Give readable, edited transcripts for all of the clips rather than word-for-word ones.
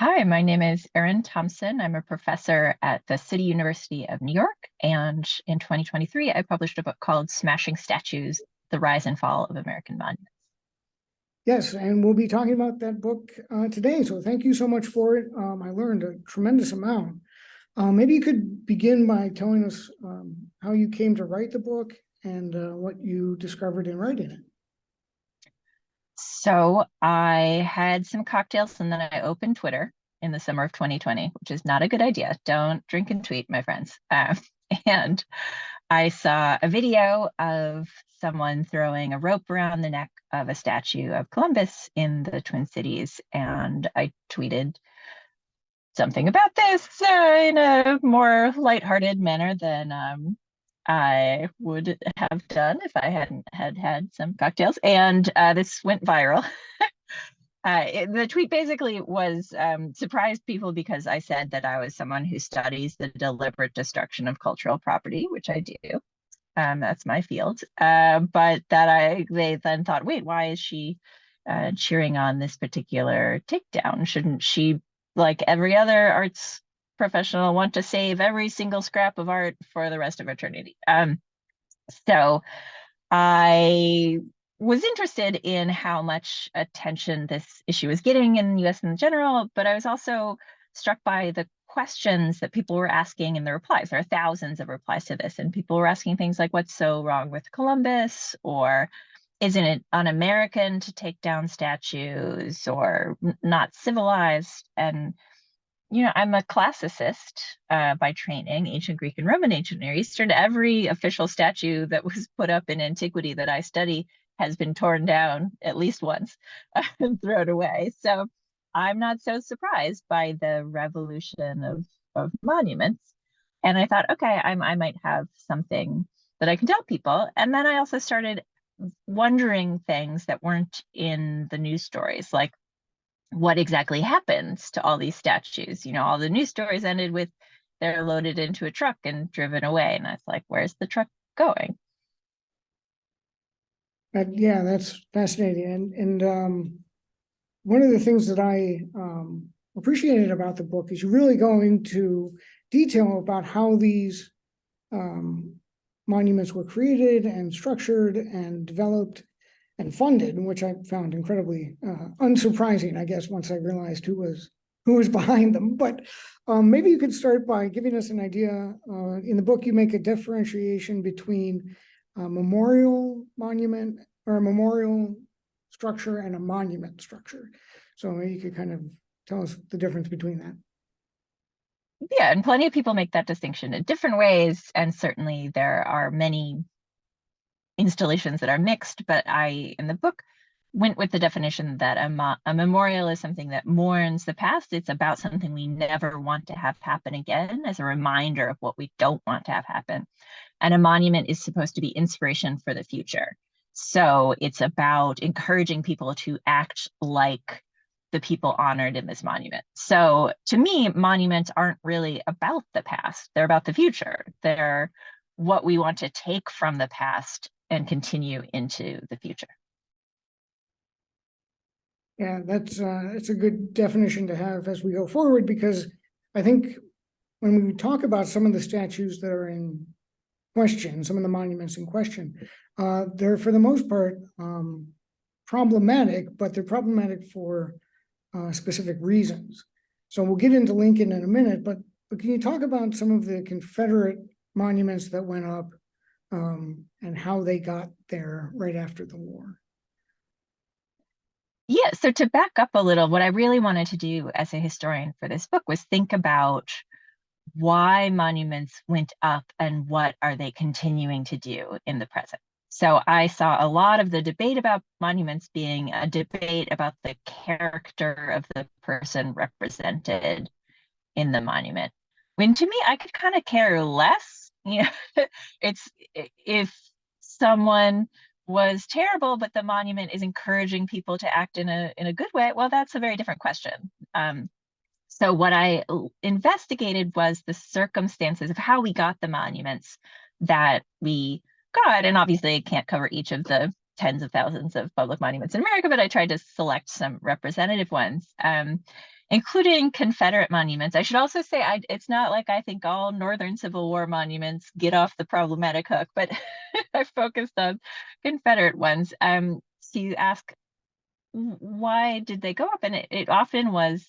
Hi, my name is Erin Thompson. I'm a professor at the City University of New York, and in 2023, I published a book called Smashing Statues: The Rise and Fall of American Monuments. Yes, and we'll be talking about that book today. So thank you so much for it. I learned a tremendous amount. Maybe you could begin by telling us how you came to write the book and what you discovered in writing it. So I had some cocktails and then I opened Twitter in the summer of 2020, which is not a good idea. Don't drink and tweet, my friends. And I saw a video of someone throwing a rope around the neck of a statue of Columbus in the Twin Cities. And I tweeted something about this in a more lighthearted manner than I would have done if I hadn't had some cocktails. And this went viral. The tweet basically was surprised people because I said that I was someone who studies the deliberate destruction of cultural property, which I do. That's my field. But that they then thought, wait, why is she cheering on this particular takedown? Shouldn't she, like every other arts professional, want to save every single scrap of art for the rest of eternity? So I was interested in how much attention this issue was getting in the US in general, but I was also struck by the questions that people were asking in the replies. There are thousands of replies to this, and people were asking things like, what's so wrong with Columbus? Or isn't it un-American to take down statues? Or not civilized? And I'm a classicist by training, ancient Greek and Roman, ancient Near Eastern. Every official statue that was put up in antiquity that I study has been torn down at least once and thrown away. So I'm not so surprised by the revolution of monuments. And I thought, okay, I might have something that I can tell people. And then I also started wondering things that weren't in the news stories, like what exactly happens to all these statues. All the news stories ended with they're loaded into a truck and driven away. And I was like, where's the truck going? Yeah, that's fascinating. And one of the things that I appreciated about the book is you really go into detail about how these monuments were created and structured and developed and funded, which I found incredibly unsurprising, I guess, once I realized who was behind them. But maybe you could start by giving us an idea. In the book, you make a differentiation between a memorial monument or a memorial structure and a monument structure. So maybe you could kind of tell us the difference between that. Yeah, and plenty of people make that distinction in different ways. And certainly there are many installations that are mixed, but I, in the book, went with the definition that a memorial is something that mourns the past. It's about something we never want to have happen again, as a reminder of what we don't want to have happen. And a monument is supposed to be inspiration for the future. So it's about encouraging people to act like the people honored in this monument. So to me, monuments aren't really about the past. They're about the future. They're what we want to take from the past and continue into the future. Yeah, it's a good definition to have as we go forward, because I think when we talk about some of the statues that are in question, some of the monuments in question, they're for the most part problematic, but they're problematic for specific reasons. So we'll get into Lincoln in a minute, but can you talk about some of the Confederate monuments that went up and how they got there right after the war? Yeah, so to back up a little, what I really wanted to do as a historian for this book was think about why monuments went up and what are they continuing to do in the present. So I saw a lot of the debate about monuments being a debate about the character of the person represented in the monument. When to me, I could kind of care less. It's if someone was terrible, but the monument is encouraging people to act in a good way, well, that's a very different question. So what I investigated was the circumstances of how we got the monuments that we got. And obviously I can't cover each of the tens of thousands of public monuments in America, but I tried to select some representative ones. including Confederate monuments. I should also say it's not like I think all Northern Civil War monuments get off the problematic hook, but I focused on Confederate ones. So you ask, why did they go up? And it often was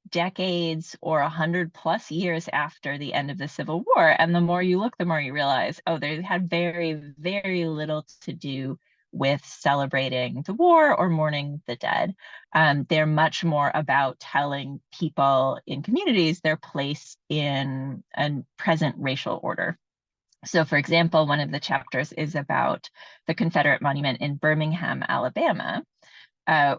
decades or 100+ years after the end of the Civil War. And the more you look, the more you realize, oh, they had very, very little to do with celebrating the war or mourning the dead. They're much more about telling people in communities their place in a present racial order. So, for example, one of the chapters is about the Confederate monument in Birmingham, Alabama,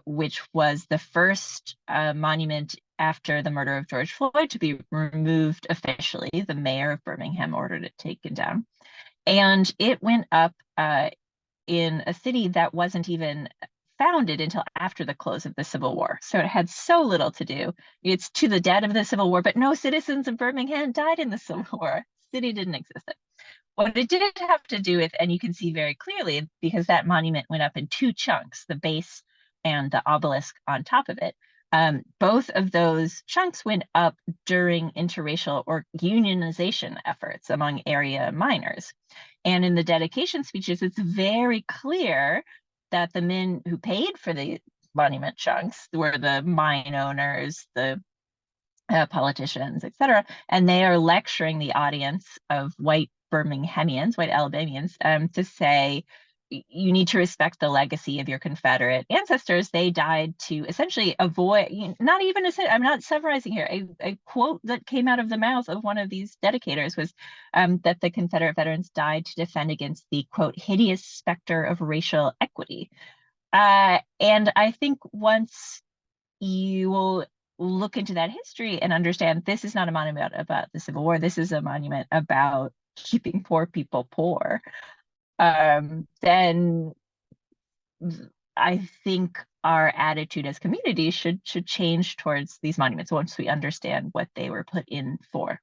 which was the first monument after the murder of George Floyd to be removed officially. The mayor of Birmingham ordered it taken down. And it went up in a city that wasn't even founded until after the close of the Civil War. So it had so little to do. It's to the dead of the Civil War, but no citizens of Birmingham died in the Civil War. The city didn't exist then. What it did have to do with, and you can see very clearly, because that monument went up in two chunks, the base and the obelisk on top of it. Both of those chunks went up during interracial or unionization efforts among area miners. And in the dedication speeches, it's very clear that the men who paid for the monument chunks were the mine owners, the politicians, etc. And they are lecturing the audience of white Birminghamians, white Alabamians, to say, you need to respect the legacy of your Confederate ancestors. They died to essentially avoid, not even, I'm not summarizing here, a quote that came out of the mouth of one of these dedicators was that the Confederate veterans died to defend against the, quote, hideous specter of racial equity. And I think once you will look into that history and understand this is not a monument about the Civil War, this is a monument about keeping poor people poor, then I think our attitude as communities should change towards these monuments once we understand what they were put in for.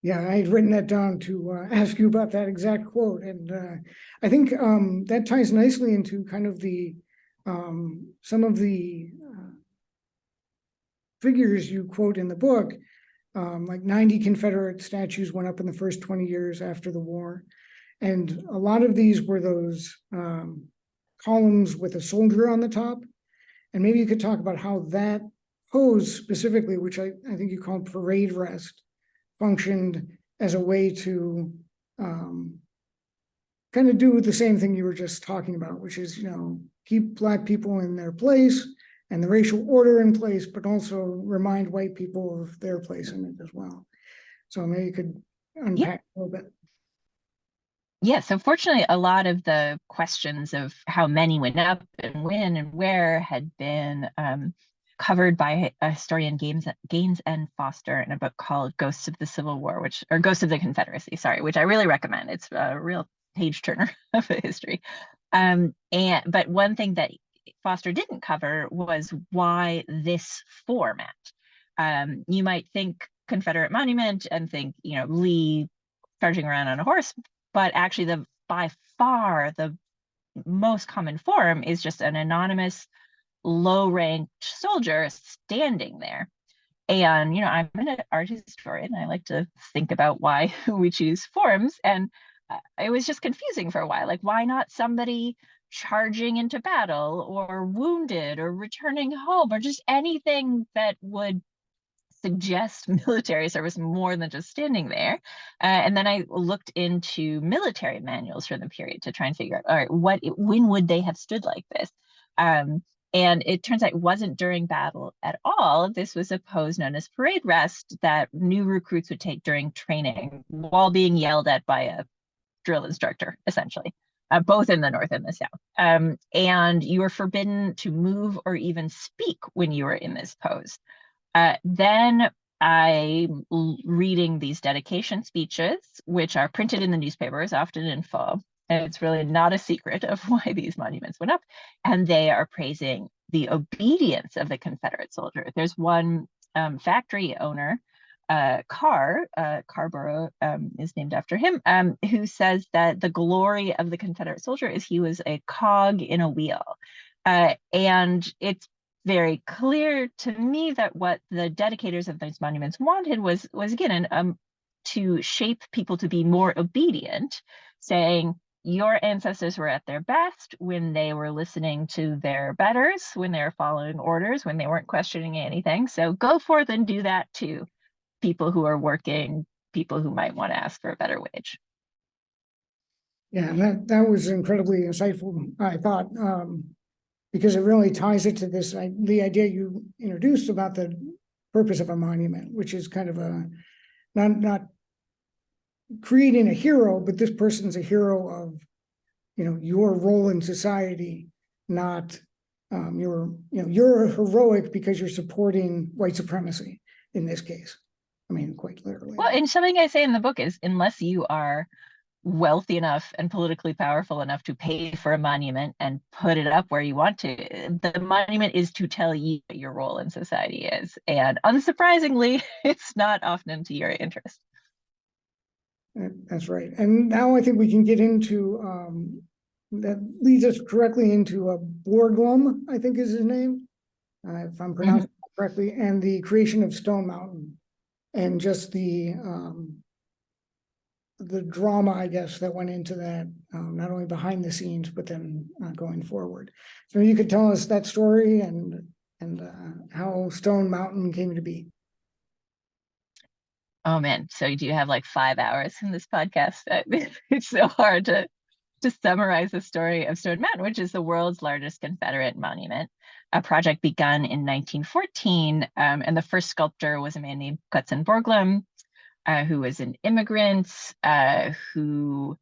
Yeah, I had written that down to ask you about that exact quote. And I think that ties nicely into kind of the some of the figures you quote in the book, like 90 Confederate statues went up in the first 20 years after the war. And a lot of these were those columns with a soldier on the top. And maybe you could talk about how that pose specifically, which I think you called parade rest, functioned as a way to kind of do the same thing you were just talking about, which is, keep Black people in their place and the racial order in place, but also remind white people of their place in it as well. So maybe you could unpack a little bit. Yeah, so fortunately, a lot of the questions of how many went up and when and where had been covered by historian Gaines and Foster in a book called Ghosts of the Civil War, or Ghosts of the Confederacy, sorry, which I really recommend. It's a real page turner of a history. But one thing that Foster didn't cover was why this format. You might think Confederate monument and think, Lee charging around on a horse, but actually by far the most common form is just an anonymous low-ranked soldier standing there. And I'm an art historian. I like to think about why we choose forms, and it was just confusing for a while. Like, why not somebody charging into battle or wounded or returning home or just anything that would suggest military service more than just standing there. And then I looked into military manuals for the period to try and figure out, all right, when would they have stood like this? And it turns out it wasn't during battle at all. This was a pose known as parade rest that new recruits would take during training while being yelled at by a drill instructor, essentially, both in the North and the South. And you were forbidden to move or even speak when you were in this pose. Then I'm reading these dedication speeches, which are printed in the newspapers, often in full. And it's really not a secret of why these monuments went up. And they are praising the obedience of the Confederate soldier. There's one factory owner, Carborough is named after him, who says that the glory of the Confederate soldier is he was a cog in a wheel. And it's very clear to me that what the dedicators of those monuments wanted was again to shape people to be more obedient, saying your ancestors were at their best when they were listening to their betters, when they were following orders, when they weren't questioning anything. So go forth and do that to people who are working, people who might want to ask for a better wage. Yeah, and that was incredibly insightful, I thought, because it really ties it to this, the idea you introduced about the purpose of a monument, which is kind of a, not creating a hero, but this person's a hero of, your role in society, not you're heroic because you're supporting white supremacy in this case. I mean, quite literally. Well, and something I say in the book is, unless you are wealthy enough and politically powerful enough to pay for a monument and put it up where you want to, the monument is to tell you what your role in society is. And unsurprisingly, it's not often to your interest. That's right. And now I think we can get into, that leads us correctly into a Borglum, I think is his name, if I'm pronouncing it correctly, and the creation of Stone Mountain, and just the drama, I guess, that went into that, not only behind the scenes, but then going forward. So you could tell us that story and how Stone Mountain came to be. Oh man, so do you have like 5 hours in this podcast? It's so hard to summarize the story of Stone Mountain, which is the world's largest Confederate monument, a project begun in 1914. And the first sculptor was a man named Borglum, who was an immigrant, who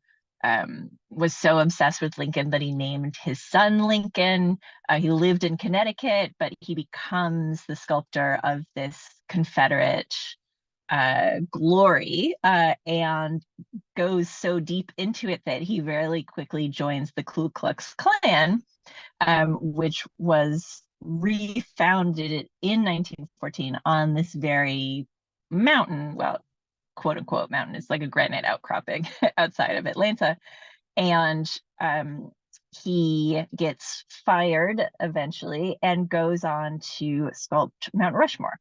was so obsessed with Lincoln that he named his son Lincoln. He lived in Connecticut, but he becomes the sculptor of this Confederate glory, and goes so deep into it that he very quickly joins the Ku Klux Klan, which was refounded in 1914 on this very mountain, well, quote unquote mountain. It's like a granite outcropping outside of Atlanta. And he gets fired eventually and goes on to sculpt Mount Rushmore.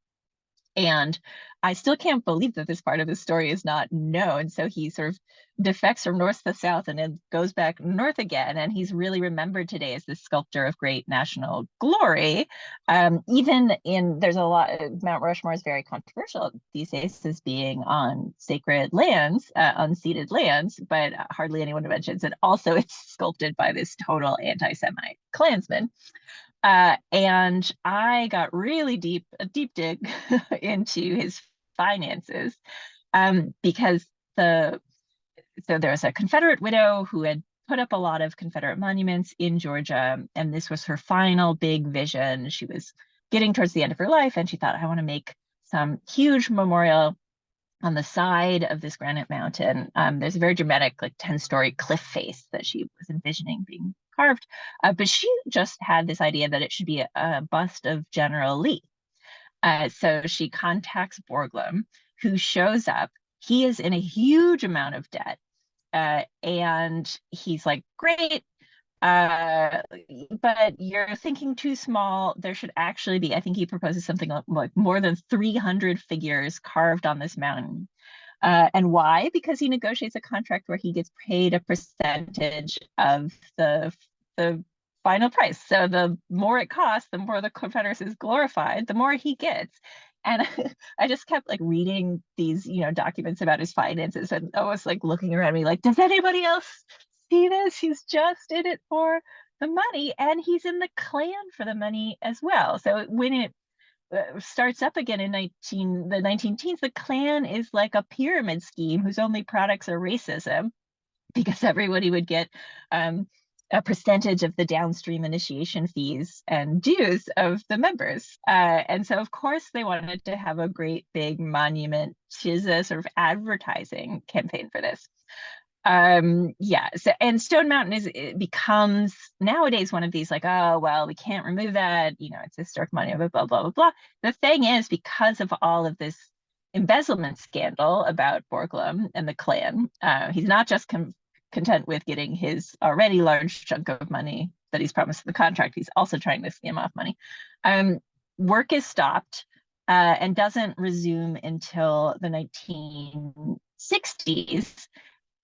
And I still can't believe that this part of the story is not known. So he sort of defects from north to south and then goes back north again. And he's really remembered today as this sculptor of great national glory. There's a lot, Mount Rushmore is very controversial these days as being on sacred lands, unceded lands, but hardly anyone mentions it. Also, it's sculpted by this total anti-Semite Klansman. And I got really a deep dig into his finances, because there was a Confederate widow who had put up a lot of Confederate monuments in Georgia, and this was her final big vision. She was getting towards the end of her life, and she thought, I want to make some huge memorial on the side of this granite mountain. There's a very dramatic, like 10-story cliff face that she was envisioning being carved, but she just had this idea that it should be a bust of General Lee. So she contacts Borglum, who shows up. He is in a huge amount of debt, and he's like, great, but you're thinking too small. There should actually be, I think he proposes something like more than 300 figures carved on this mountain. And why? Because he negotiates a contract where he gets paid a percentage of the final price. So the more it costs, the more the Confederacy is glorified, the more he gets. And I just kept like reading these, documents about his finances, and I was like looking around me like, does anybody else see this? He's just in it for the money, and he's in the Klan for the money as well. So when it starts up again in the 19 teens, the Klan is like a pyramid scheme whose only products are racism, because everybody would get a percentage of the downstream initiation fees and dues of the members. And so, of course, they wanted to have a great big monument to the sort of advertising campaign for this. So, and Stone Mountain becomes nowadays one of these like, oh, well, we can't remove that, it's historic monument, blah, blah, blah, blah. The thing is, because of all of this embezzlement scandal about Borglum and the Klan, he's not just content with getting his already large chunk of money that he's promised the contract, he's also trying to scam off money. Work is stopped and doesn't resume until the 1960s.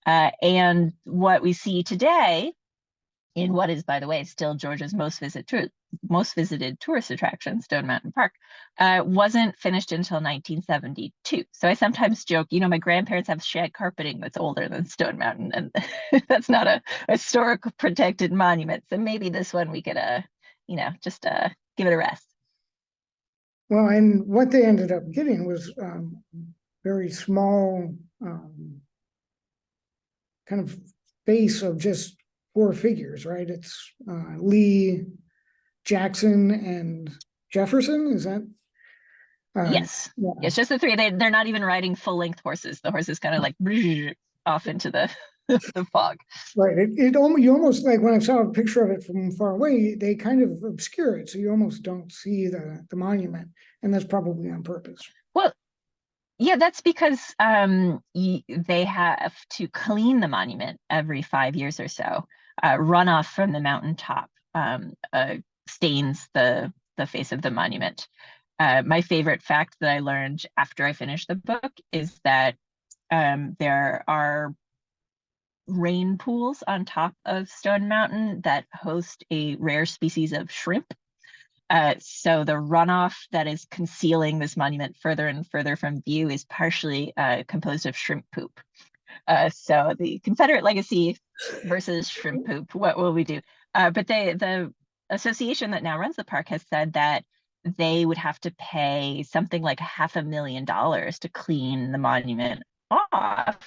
And what we see today in what is, by the way, still Georgia's most visited tourist attraction, Stone Mountain Park, wasn't finished until 1972. So I sometimes joke, my grandparents have shag carpeting that's older than Stone Mountain, and that's not a historic protected monument. So maybe this one we could, just give it a rest. Well, and what they ended up getting was very small kind of base of just 4 figures, right? It's Lee, Jackson, and Jefferson. Is that? Yes. Yeah. It's just the 3. They're not even riding full-length horses. The horses kind of like off into the the fog. Right. You almost, like, when I saw a picture of it from far away, they kind of obscure it, so you almost don't see the monument, and that's probably on purpose. Well, yeah, that's because they have to clean the monument every 5 years or so. Runoff from the mountaintop stains the face of the monument. My favorite fact that I learned after I finished the book is that there are rain pools on top of Stone Mountain that host a rare species of shrimp. So the runoff that is concealing this monument further and further from view is partially composed of shrimp poop. So the Confederate legacy versus shrimp poop, what will we do? But the association that now runs the park has said that they would have to pay something like $500,000 to clean the monument off.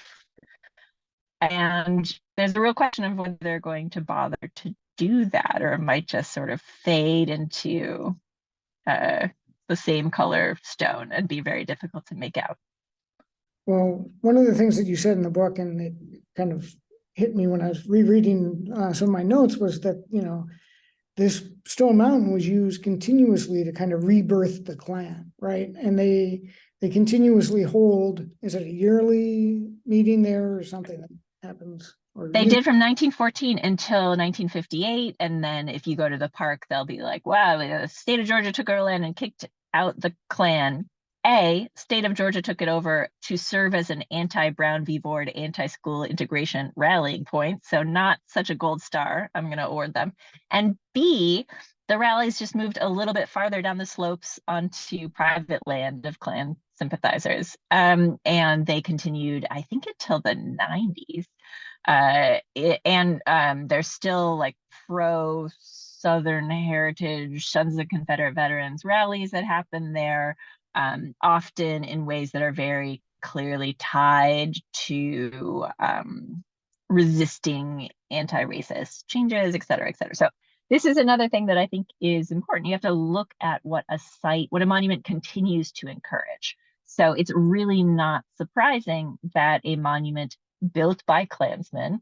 And there's a real question of whether they're going to bother to do that, or it might just sort of fade into the same color stone and be very difficult to make out. Well, one of the things that you said in the book, and it kind of hit me when I was rereading some of my notes, was that, this Stone Mountain was used continuously to kind of rebirth the Klan, right? And they continuously hold, is it a yearly meeting there or something that happens? They did from 1914 until 1958. And then if you go to the park, they'll be like, wow, the state of Georgia took our land and kicked out the Klan. State of Georgia took it over to serve as an anti-Brown v. Board, anti-school integration rallying point. So not such a gold star. I'm going to award them. And B, the rallies just moved a little bit farther down the slopes onto private land of Klan sympathizers. And they continued, I think, until the 90s. There's still like pro-Southern heritage, Sons of Confederate Veterans rallies that happen there. Often in ways that are very clearly tied to resisting anti-racist changes, et cetera, et cetera. So this is another thing that I think is important. You have to look at what a monument continues to encourage. So it's really not surprising that a monument built by Klansmen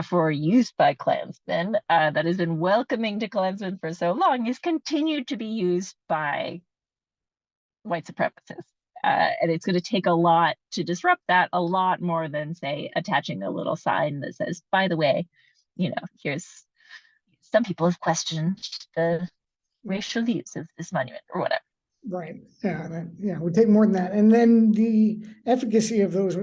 for use by Klansmen that has been welcoming to Klansmen for so long is continued to be used by white supremacists. And it's going to take a lot to disrupt that, a lot more than, say, attaching a little sign that says, by the way, here's some people have questioned the racial use of this monument or whatever. Right. Yeah. It would take more than that. And then the efficacy of those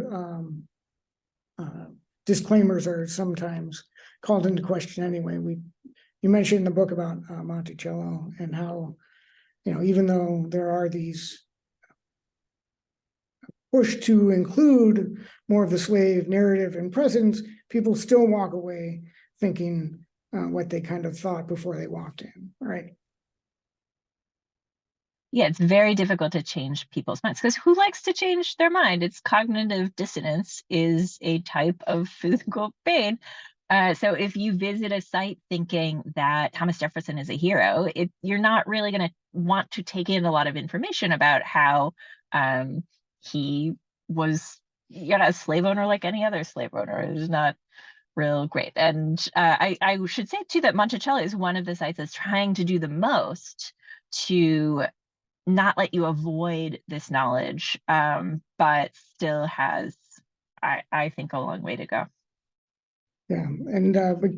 disclaimers are sometimes called into question anyway. You mentioned in the book about Monticello and how, even though there are these push to include more of the slave narrative and presence, people still walk away thinking what they kind of thought before they walked in, right? Yeah, it's very difficult to change people's minds because who likes to change their mind? It's cognitive dissonance is a type of physical pain. So if you visit a site thinking that Thomas Jefferson is a hero, you're not really going to want to take in a lot of information about how he was a slave owner like any other slave owner. It's not real great. And I should say, too, that Monticello is one of the sites that's trying to do the most to not let you avoid this knowledge, but still has, I think, a long way to go. Yeah, and but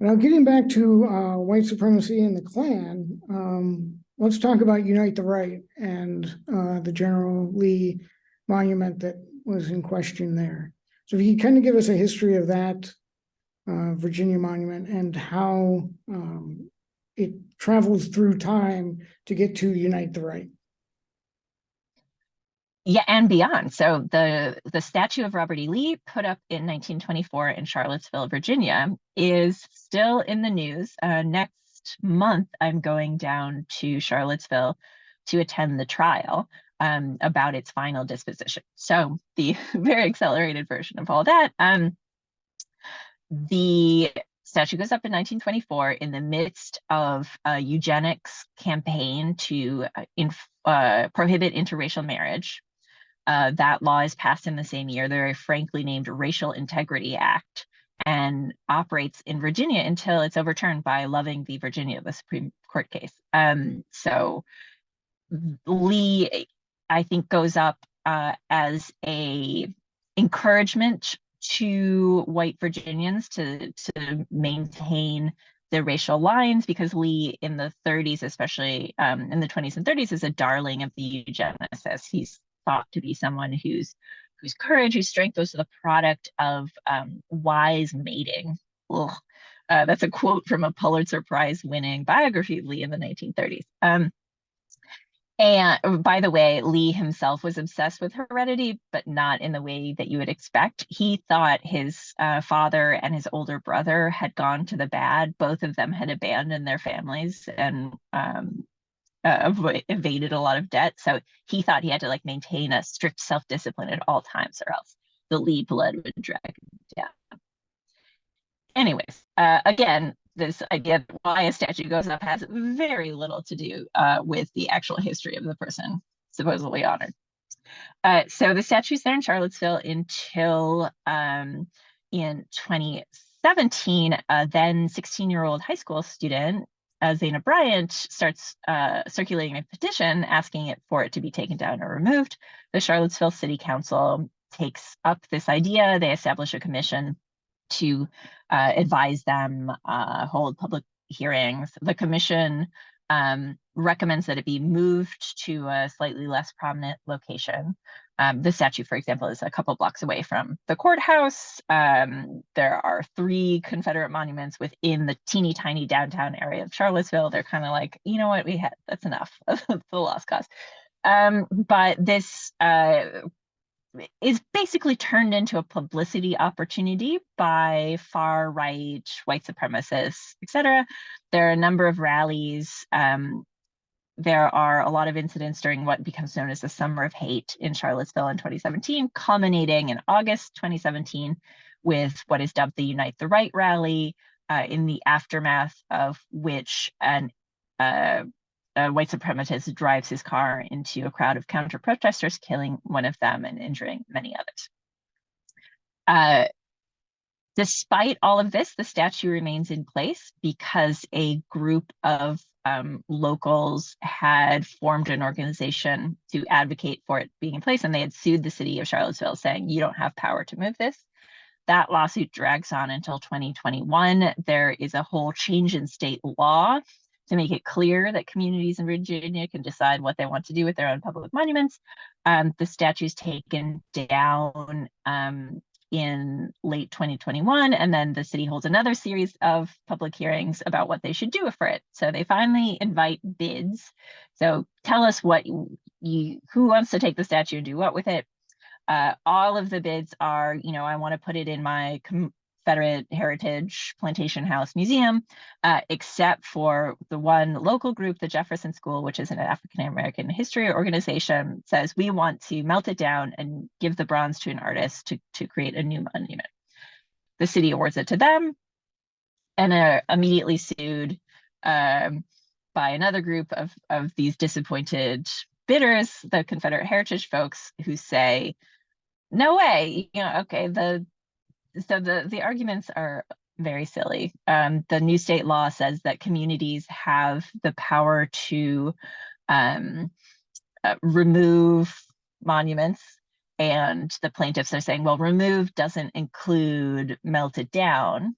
Now, getting back to white supremacy and the Klan, let's talk about Unite the Right and the General Lee monument that was in question there. So if you can kind of give us a history of that Virginia monument and how it travels through time to get to Unite the Right. Yeah, and beyond. So the statue of Robert E. Lee, put up in 1924 in Charlottesville, Virginia, is still in the news. Next month, I'm going down to Charlottesville to attend the trial about its final disposition. So the very accelerated version of all that. The statue goes up in 1924 in the midst of a eugenics campaign to prohibit interracial marriage. That law is passed in the same year. They're frankly named Racial Integrity Act, and operates in Virginia until it's overturned by Loving v. Virginia, the Supreme Court case. So Lee, I think, goes up as a encouragement to white Virginians to maintain the racial lines, because Lee in the 30s, especially in the 20s and 30s, is a darling of the eugenicists. He's thought to be someone whose courage, whose strength was the product of wise mating. That's a quote from a Pulitzer Prize winning biography of Lee in the 1930s. And by the way, Lee himself was obsessed with heredity, but not in the way that you would expect. He thought his father and his older brother had gone to the bad. Both of them had abandoned their families and evaded a lot of debt. So he thought he had to maintain a strict self-discipline at all times, or else the Lee blood would drag him down. Anyways, again, this idea that why a statue goes up has very little to do with the actual history of the person supposedly honored. So the statue's there in Charlottesville until in 2017, then 16-year-old high school student, Zaina Bryant, starts circulating a petition asking for it to be taken down or removed. The Charlottesville City Council takes up this idea. They establish a commission to advise them, hold public hearings. The commission recommends that it be moved to a slightly less prominent location. The statue, for example, is a couple blocks away from the courthouse. There are 3 Confederate monuments within the teeny tiny downtown area of Charlottesville. They're kind of like, you know what, that's enough. That's the lost cause. But this is basically turned into a publicity opportunity by far right white supremacists, etc. There are a number of rallies. There are a lot of incidents during what becomes known as the Summer of Hate in Charlottesville in 2017, culminating in August 2017 with what is dubbed the Unite the Right rally, in the aftermath of which a white supremacist drives his car into a crowd of counter-protesters, killing one of them and injuring many others. Despite all of this, the statue remains in place because a group of locals had formed an organization to advocate for it being in place, and they had sued the city of Charlottesville saying, you don't have power to move this. That lawsuit drags on until 2021. There is a whole change in state law to make it clear that communities in Virginia can decide what they want to do with their own public monuments. The statue's taken down in late 2021, and then the city holds another series of public hearings about what they should do for it. So they finally invite bids. So tell us who wants to take the statue and do what with it. All of the bids are, I want to put it in my Confederate Heritage Plantation House Museum, except for the one local group, the Jefferson School, which is an African American history organization, says we want to melt it down and give the bronze to an artist to create a new monument. The city awards it to them and are immediately sued by another group of these disappointed bidders, the Confederate Heritage folks, who say, no way, okay, so the arguments are very silly. The new state law says that communities have the power to remove monuments, and the plaintiffs are saying, well, remove doesn't include melted down.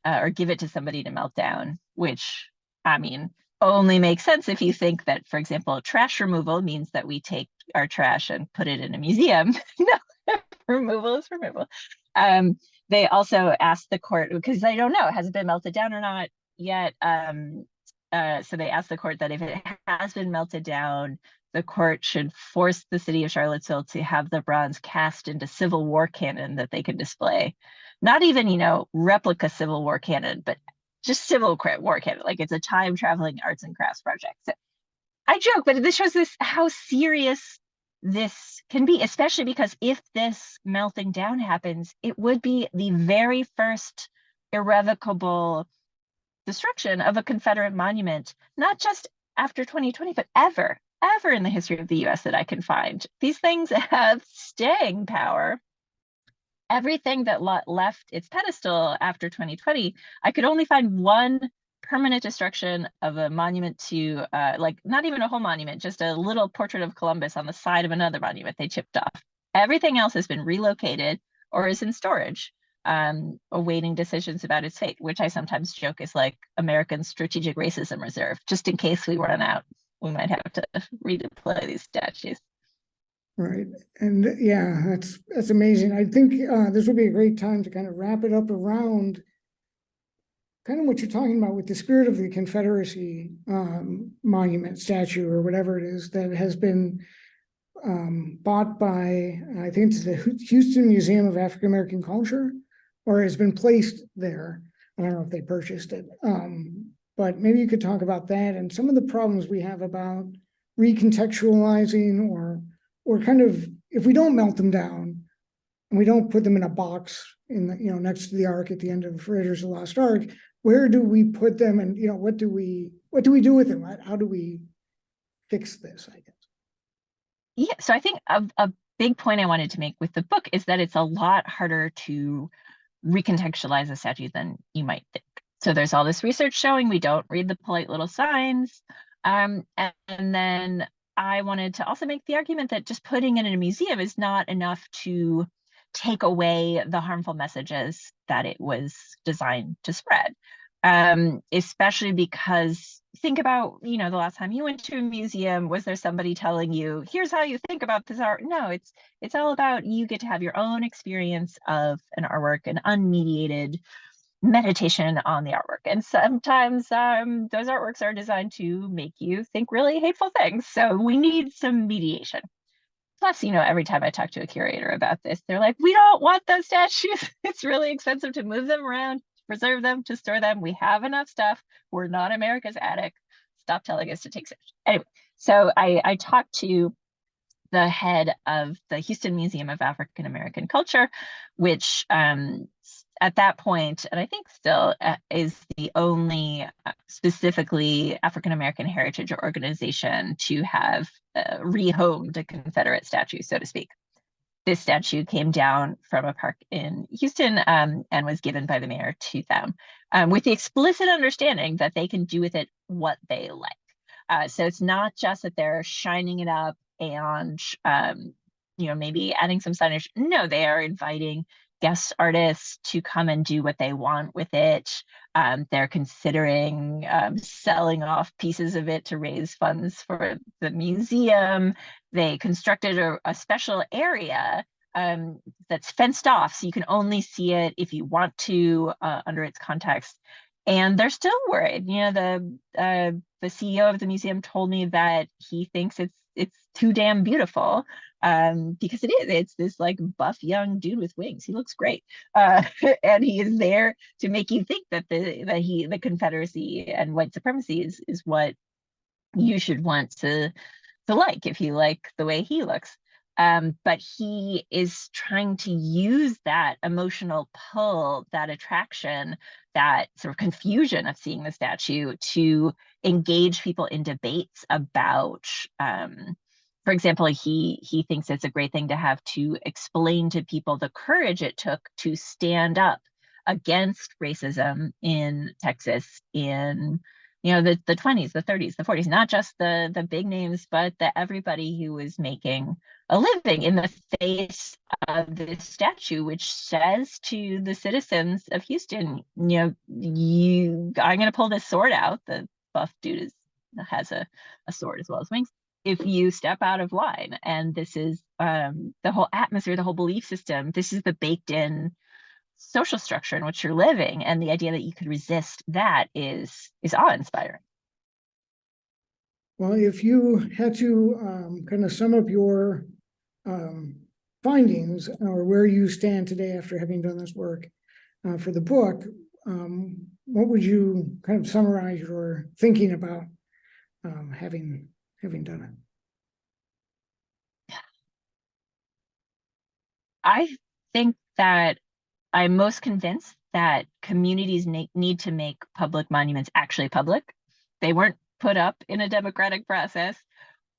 or give it to somebody to melt down, which, I mean, only makes sense if you think that, for example, trash removal means that we take our trash and put it in a museum. No, removal is removal. They also asked the court, because they don't know, has it been melted down or not yet? So they asked the court that if it has been melted down, the court should force the city of Charlottesville to have the bronze cast into Civil War cannon that they can display. Not even, replica Civil War cannon, but just Civil War cannon. Like it's a time traveling arts and crafts project. So I joke, but this shows how serious this can be, especially because if this melting down happens, it would be the very first irrevocable destruction of a Confederate monument, not just after 2020, but ever in the history of the US that I can find. These things have staying power. Everything that left its pedestal after 2020, I could only find one permanent destruction of a monument to, like not even a whole monument, just a little portrait of Columbus on the side of another monument they chipped off. Everything else has been relocated or is in storage, awaiting decisions about its fate, which I sometimes joke is like American strategic racism reserve. Just in case we run out, we might have to redeploy these statues. Right. And yeah, that's amazing. I think this would be a great time to kind of wrap it up around kind of what you're talking about with the spirit of the Confederacy monument, statue, or whatever it is that has been bought by, I think it's the Houston Museum of African American Culture, or has been placed there. I don't know if they purchased it, but maybe you could talk about that and some of the problems we have about recontextualizing or kind of, if we don't melt them down and we don't put them in a box in the, next to the Ark at the end of Raiders of the Lost Ark, where do we put them? And, what do we do with them? How do we fix this, I guess? Yeah, so I think a big point I wanted to make with the book is that it's a lot harder to recontextualize a statue than you might think. So there's all this research showing we don't read the polite little signs. And then I wanted to also make the argument that just putting it in a museum is not enough to take away the harmful messages that it was designed to spread. Especially because think about, the last time you went to a museum, was there somebody telling you, here's how you think about this art? No, it's all about you get to have your own experience of an artwork, an unmediated meditation on the artwork. And sometimes those artworks are designed to make you think really hateful things. So we need some mediation. Plus, every time I talk to a curator about this, they're like, we don't want those statues. It's really expensive to move them around, to preserve them, to store them. We have enough stuff. We're not America's attic. Stop telling us to take statues. Anyway, so I talked to the head of the Houston Museum of African American Culture, which at that point, and I think still is the only specifically African American heritage organization to have rehomed a Confederate statue, so to speak. This statue came down from a park in Houston and was given by the mayor to them with the explicit understanding that they can do with it what they like. So it's not just that they're shining it up and maybe adding some signage. No, they are inviting guest artists to come and do what they want with it. They're considering selling off pieces of it to raise funds for the museum. They constructed a special area that's fenced off, so you can only see it if you want to under its context. And they're still worried. The CEO of the museum told me that he thinks it's too damn beautiful. Because it is. It's this like buff young dude with wings. He looks great, and he is there to make you think that the Confederacy and white supremacy is what you should want to like if you like the way he looks. But he is trying to use that emotional pull, that attraction, that sort of confusion of seeing the statue to engage people in debates about. For example, he thinks it's a great thing to have to explain to people the courage it took to stand up against racism in Texas in the 20s, the 30s, the 40s, not just the big names, but everybody who was making a living in the face of this statue, which says to the citizens of Houston, I'm going to pull this sword out. The buff dude has a sword as well as wings. If you step out of line, and this is the whole atmosphere, the whole belief system, this is the baked in social structure in which you're living, and the idea that you could resist that is awe-inspiring. Well, if you had to kind of sum up your findings or where you stand today after having done this work for the book, what would you kind of summarize your thinking about having done it? I think that I'm most convinced that communities need to make public monuments actually public. They weren't put up in a democratic process.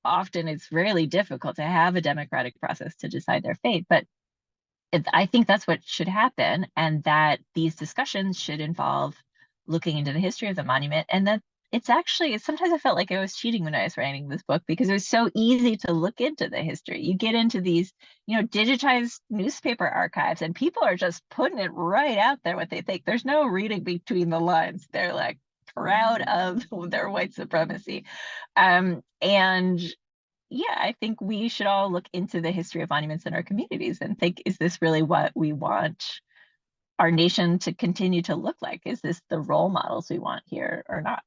Often it's really difficult to have a democratic process to decide their fate, but I think that's what should happen, and that these discussions should involve looking into the history of the monument. And that sometimes I felt like I was cheating when I was writing this book, because it was so easy to look into the history. You get into these, digitized newspaper archives, and people are just putting it right out there what they think. There's no reading between the lines. They're like proud of their white supremacy. And yeah, I think we should all look into the history of monuments in our communities and think, is this really what we want our nation to continue to look like? Is this the role models we want here or not?